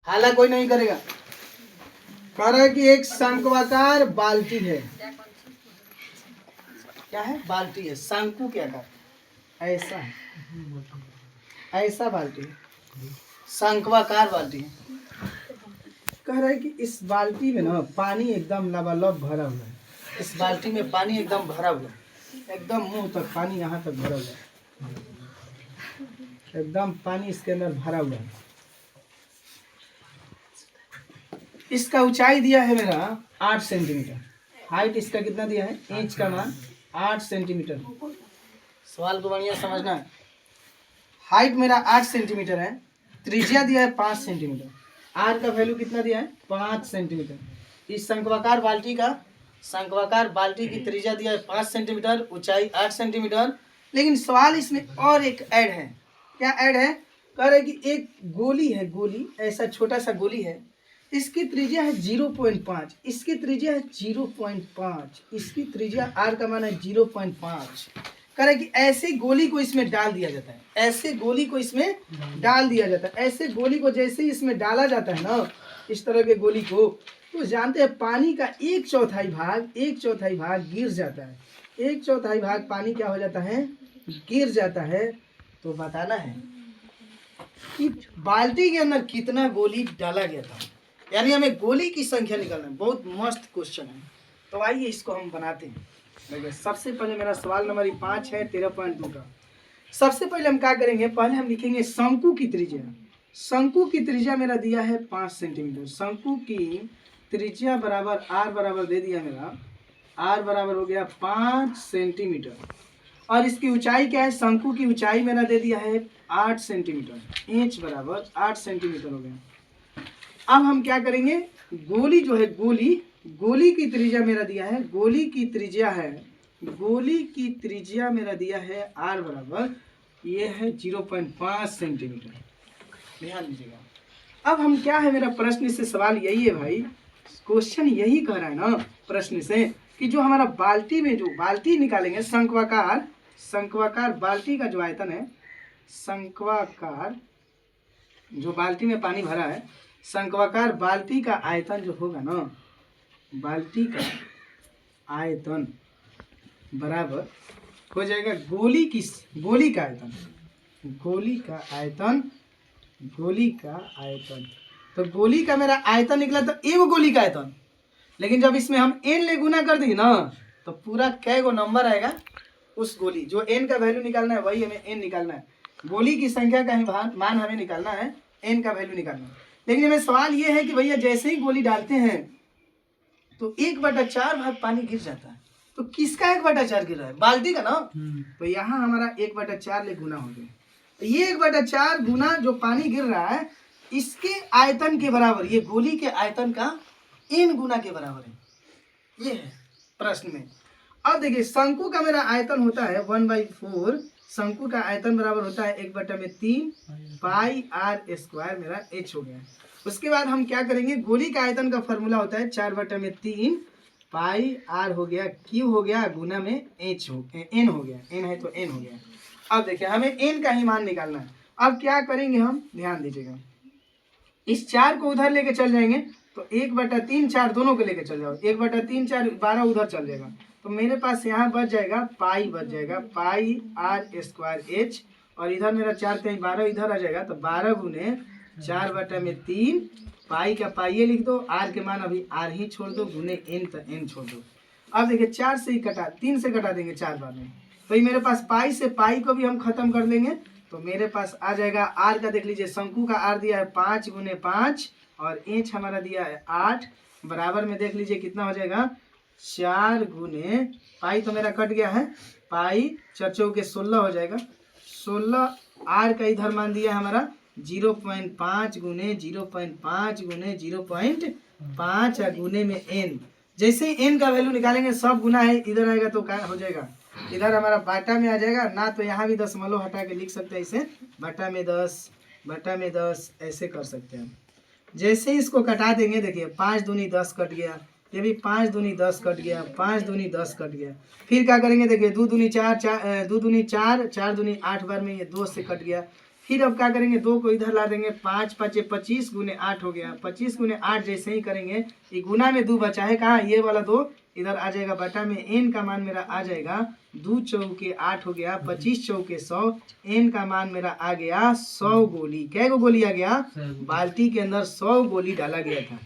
हाला कोई नहीं करेगा। कह रहा है कि एक शंक्वाकार बाल्टी है। क्या है? बाल्टी है। शंकु क्या कर ऐसा है, ऐसा बाल्टी है, शंक्वाकार बाल्टी है। कह रहा है कि इस बाल्टी में ना पानी एकदम लबालब भरा हुआ है। इस बाल्टी में पानी एकदम भरा हुआ है, एकदम मुंह तक पानी यहाँ तक भरा हुआ है, एकदम पानी इसके अंदर भरा हुआ है। इसका ऊंचाई दिया है मेरा 8 सेंटीमीटर। हाइट इसका कितना दिया है? इंच का मान 8 सेंटीमीटर। सवाल को बढ़िया समझना है। हाइट मेरा 8 सेंटीमीटर है, त्रिज्या दिया है 5 सेंटीमीटर। आर का वैल्यू कितना दिया है? 5 सेंटीमीटर। इस शंक्वाकार बाल्टी की त्रिज्या दिया है 5 सेंटीमीटर, ऊंचाई 8 सेंटीमीटर। लेकिन सवाल इसमें और एक ऐड है। क्या ऐड है? कह रहे कि एक गोली है, गोली ऐसा छोटा सा गोली है, इसकी त्रिज्या है 0.5, इसकी त्रिज्या है 0.5, इसकी त्रिज्या आर का मान है 0.5। कह रहे कि ऐसे गोली को इसमें डाल दिया जाता है, ऐसे गोली को इसमें डाल दिया जाता है। ऐसे गोली को जैसे ही इसमें डाला जाता है ना, इस तरह के गोली को, तो जानते हैं पानी का 1/4 भाग गिर जाता है। 1/4 भाग पानी क्या हो जाता है? गिर जाता है। तो बताना है कि बाल्टी के अंदर कितना गोली डाला गया था, यानी हमें गोली की संख्या निकालना है। बहुत मस्त क्वेश्चन है। तो आइए इसको हम बनाते हैं। देखिए सबसे पहले मेरा सवाल नंबर 5 है 13.2 का। सबसे पहले हम क्या करेंगे? पहले हम लिखेंगे शंकु की त्रिज्या। शंकु की त्रिज्या मेरा दिया है 5 सेंटीमीटर। शंकु की त्रिज्या बराबर आर बराबर दे दिया मेरा, आर बराबर हो गया 5 सेंटीमीटर। और इसकी ऊंचाई क्या है? शंकु की ऊंचाई मेरा दे दिया है 8 सेंटीमीटर। इंच बराबर 8 सेंटीमीटर हो गया। अब हम क्या करेंगे? गोली जो है, गोली की त्रिज्या मेरा दिया है, गोली की त्रिज्या मेरा दिया है आर बराबर, ये है 0.5 सेंटीमीटर। ध्यान दीजिएगा। अब हम क्या है, मेरा प्रश्न से सवाल यही है भाई, क्वेश्चन यही कह रहा है ना प्रश्न से, कि जो हमारा बाल्टी में जो बाल्टी निकालेंगे, शंक्वाकार बाल्टी का जो आयतन है, शंक्वाकार जो बाल्टी में पानी भरा है, शंक्वाकार बाल्टी का आयतन जो होगा ना, बाल्टी का आयतन बराबर हो जाएगा गोली का आयतन। तो गोली का मेरा आयतन निकला तो एक गोली का आयतन। लेकिन जब इसमें हम n ले गुना कर देंगे ना, तो पूरा कै गो नंबर आएगा उस गोली, जो n का वैल्यू निकालना है वही हमें n निकालना है। गोली की संख्या का ही मान हमें निकालना है, n का वैल्यू निकालना है। लेकिन हमें सवाल ये है कि भैया जैसे ही गोली डालते हैं तो 1/4 भाग पानी गिर जाता है। तो किसका 1/4 गिर रहा है? बाल्टी का ना। तो यहाँ हमारा 1/4 ले गुना हो गया। तो ये 1/4 गुना जो पानी गिर रहा है, इसके आयतन के बराबर, ये गोली के आयतन का n गुना के बराबर है। ये है प्रश्न में। अब देखिए शंकु का मेरा आयतन होता है 1/4। शंकु का आयतन बराबर होता है 1/3 पाई आर स्क्वायर, मेरा h हो गया। उसके बाद हम क्या करेंगे? गोली का आयतन का फॉर्मूला होता है 4/3 पाई आर हो गया, क्यू हो गया, गुना में h हो n हो गया, n है तो n हो गया। अब देखिए हमें n का ही मान निकालना है। अब क्या करेंगे हम? ध्यान दीजिएगा, इस 4 को उधर लेके चल जाएंगे तो 1/3 4 दोनों को लेके चल जाओ, 1/3 4 12 उधर चल जाएगा। तो मेरे पास यहाँ बच जाएगा पाई, बच जाएगा पाई आर स्क्वायर h, और इधर मेरा 4 3 12 इधर आ जाएगा, तो 12 गुने 4/3 पाई का पाई लिख दो, आर के मान अभी आर ही छोड़ दो, गुने n तो n छोड़ दो। अब देखिए 4 से ही कटा, 3 से कटा देंगे 4 बार में, तो ये मेरे पास पाई से पाई को भी हम खत्म कर देंगे। तो मेरे पास आ जाएगा आर का, देख लीजिए शंकु का आर दिया है 5 गुने 5 और इंच हमारा दिया है 8, बराबर में देख लीजिए कितना हो जाएगा 4 गुने पाई तो मेरा कट गया है, पाई 4 चौके 16 हो जाएगा। 16 आर का इधर मान दिया है हमारा 0.5 गुने 0.5 गुने 0.5 गुने में n। जैसे ही n का वैल्यू निकालेंगे सब गुना है, इधर आएगा तो क्या हो जाएगा, इधर हमारा बाटा में आ जाएगा ना, तो यहाँ भी दशमलव हटा के लिख सकते हैं, इसे बटा में 10 ऐसे कर सकते हैं। जैसे ही इसको कटा देंगे, देखिए 5 दूनी 10 कट गया, ये भी 5 दूनी 10 कट गया, 5 दूनी 10 कट गया। फिर क्या करेंगे? देखिए 2 दूनी 4 4 2 दूनी 4 4 दूनी 8 बार में ये 2 से कट गया। फिर अब क्या करेंगे, 2 को इधर ला देंगे, 5 5 25 गुने 8 हो गया। 25 गुने 8 जैसे ही करेंगे, ये गुना में 2 बचा है, कहाँ ये वाला 2 इधर आ जाएगा, बटा में n का मान मेरा आ जाएगा 2 चौके 8 हो गया, 25 चौके 100, n का मान मेरा आ गया 100 गोली। कै गो गोली आ गया, बाल्टी के अंदर 100 गोली डाला गया था।